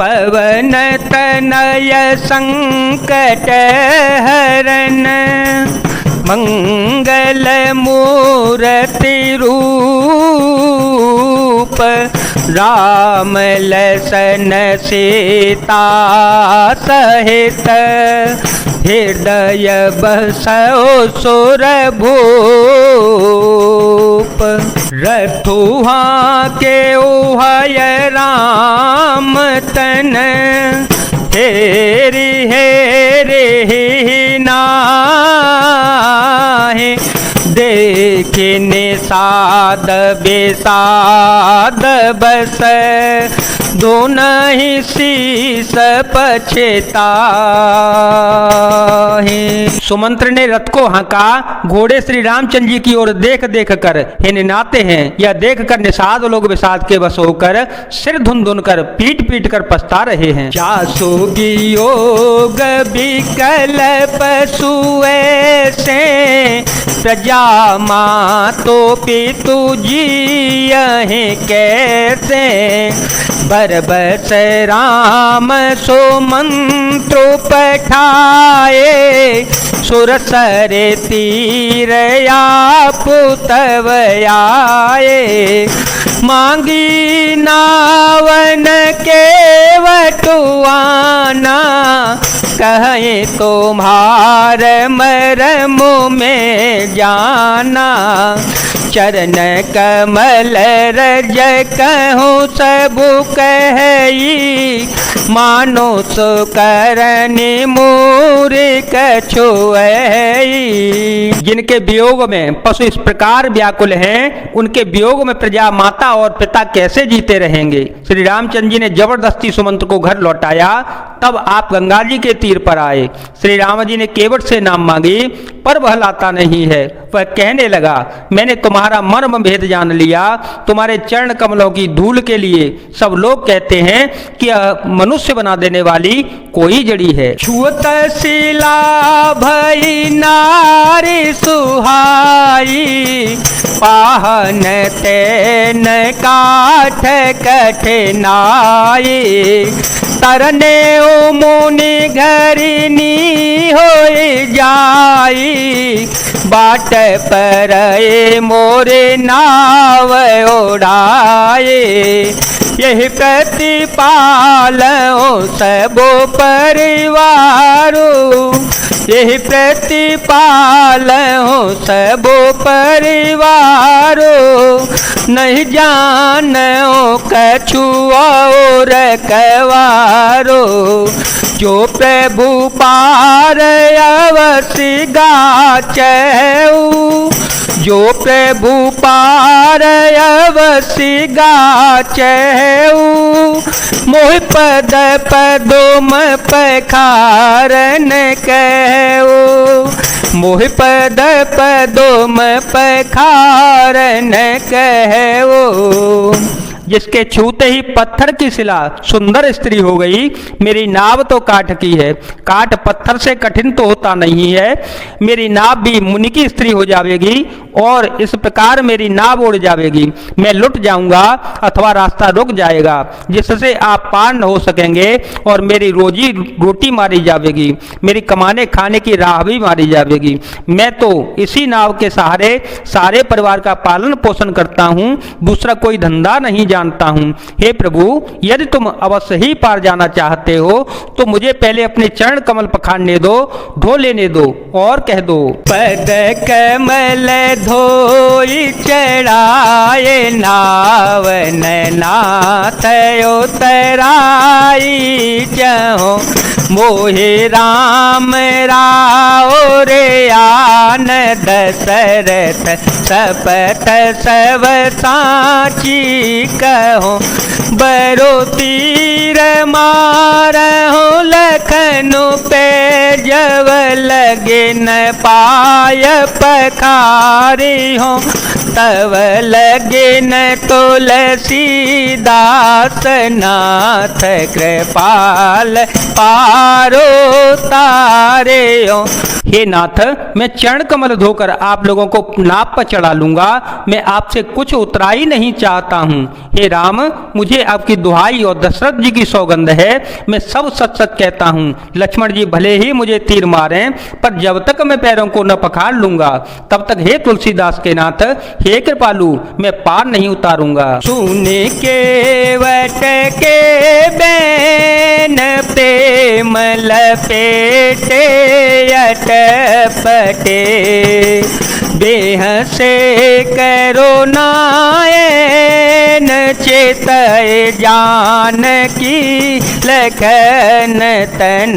पवन तनय संकट हरन, मंगल मूर्ति रूप, राम लसन सीता सहित, हृदय बसो सुर भूप। रथुहा के ओहय राम तन, हेरि हेरि नाहि, देखे निषाद बेसाद बस, दोनहि शीस पछताहि। सुमंत्र ने रथ को हाँका। घोड़े श्री रामचंद्र जी की ओर देख देख कर हिननाते हैं। यह देख कर निषाद लोग विषाद के वश होकर सिर धुन धुन कर पीट पीट कर पछता रहे हैं। जासु वियोग विकल पशु ऐसे, प्रजा मातो पितु जियहि कैसे, बरबस राम सुमंत्र पठाए, सुरसर तीर पुतव आए, मांगी नावन के वटुआना, कहे तुम्हार मरम में जाना, चरण कमल रज कहूँ सबु कही, मानो सुकरनि मूर्ख छुअई। जिनके वियोग में पशु इस प्रकार व्याकुल हैं, उनके वियोग में प्रजा माता और पिता कैसे जीते रहेंगे। श्री रामचंद्र जी ने जबरदस्ती सुमंत्र को घर लौटाया। तब आप गंगा जी के तीर पर आए। श्री राम जी ने केवट से नाम मांगी, पर वह लाता नहीं है। वह कहने लगा, मैंने तुम्हारा मर्म भेद जान लिया। तुम्हारे चरण कमलों की धूल के लिए सब लोग कहते हैं कि मनुष्य बना देने वाली कोई जड़ी है। छुअत शिला भई नारी सुहाई, पाहन तेन काठ कठिनाई, तरने ओ मुनि घरिनी होई जाई, बाट पर मोरे नाव उड़ाए, यही प्रतिपालो सबो परिवारो, यही प्रतिपालो सबो परिवारो, नहीं जानो कछु और कवारो, जो प्रभु पार अवसि गाचऊ, जो प्रभु पार अवसि गाचऊ, मोहि पद पदोम पखारन कहू, मोहि पद पदोम पखारन कहू। जिसके छूते ही पत्थर की शिला सुंदर स्त्री हो गई। मेरी नाव तो काठ की है, काठ पत्थर से कठिन तो होता नहीं है। मेरी नाव भी मुनि की स्त्री हो जाएगी और इस प्रकार मेरी नाव उड़ जाएगी। मैं लुट जाऊंगा अथवा रास्ता रुक जाएगा, जिससे आप पार न हो सकेंगे और मेरी रोजी रोटी मारी जाएगी, मेरी कमाने खाने की राह भी मारी जाएगी। मैं तो इसी नाव के सहारे सारे परिवार का पालन पोषण करता हूँ, दूसरा कोई धंधा नहीं जानता हूँ। हे प्रभु, यदि तुम अवश्य ही पार जाना चाहते हो तो मुझे पहले अपने चरण कमल पखारने दो, ढो लेने दो और कह दो। पद कमल धोई चढ़ाए नावन नाथ उतराई जहो, मोहि राम राव रे आन दशरथ सपथ सब साची कहो, बरो तीर मारहु लखनु पे जवल लगे न पाय पखारी हो, तब लगे न तुलसीदास नाथ कृपाल पारो तारे हो। हे नाथ, मैं चरण कमल धोकर आप लोगों को नाप पर चढ़ा लूंगा, मैं आपसे कुछ उतराई नहीं चाहता हूँ। हे राम, मुझे आपकी दुहाई और दशरथ जी की सौगंध है, मैं सब सच सच कहता हूँ। लक्ष्मण जी भले ही मुझे तीर मारें, पर जब तक मैं पैरों को न पखार लूंगा तब तक हे तुलसीदास के नाथ, हे कृपालु, मैं पार नहीं उतारूंगा। सुने के वट के बैन प्रेम लपेटे अटपटे, देह से करो नायन चेतय जानकी लखन तन।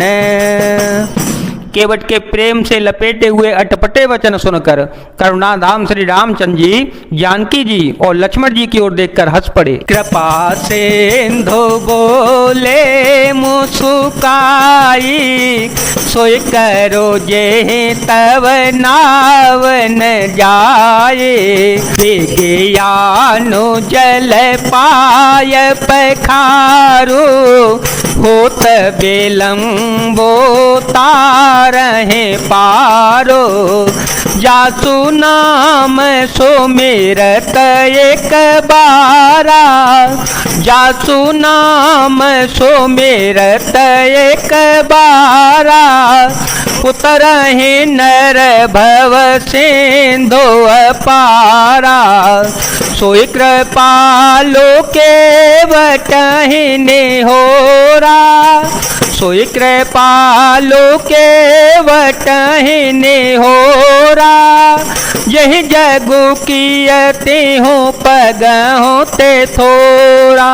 केवट के प्रेम से लपेटे हुए अटपटे वचन सुनकर करुणाधाम श्री रामचंद्र जी जानकी जी और लक्ष्मण जी की ओर देखकर हंस पड़े। कृपा सिंधु बोले मुस्काई, सोई करो जे तब नावन जाए, विज्ञानो जल पाय पखारो, होत बेलम्बो तारहे पारो, जासु नाम सुमिरत एक बारा, जासु नाम सुमिरत एक बारा, उतरहि नर भव सिंधु अपारा, सोई कृपालो के बटहि निहोरा, सोई कृपालो के बटहि निहोरा, यही जगु कियते हो पग होते थोरा।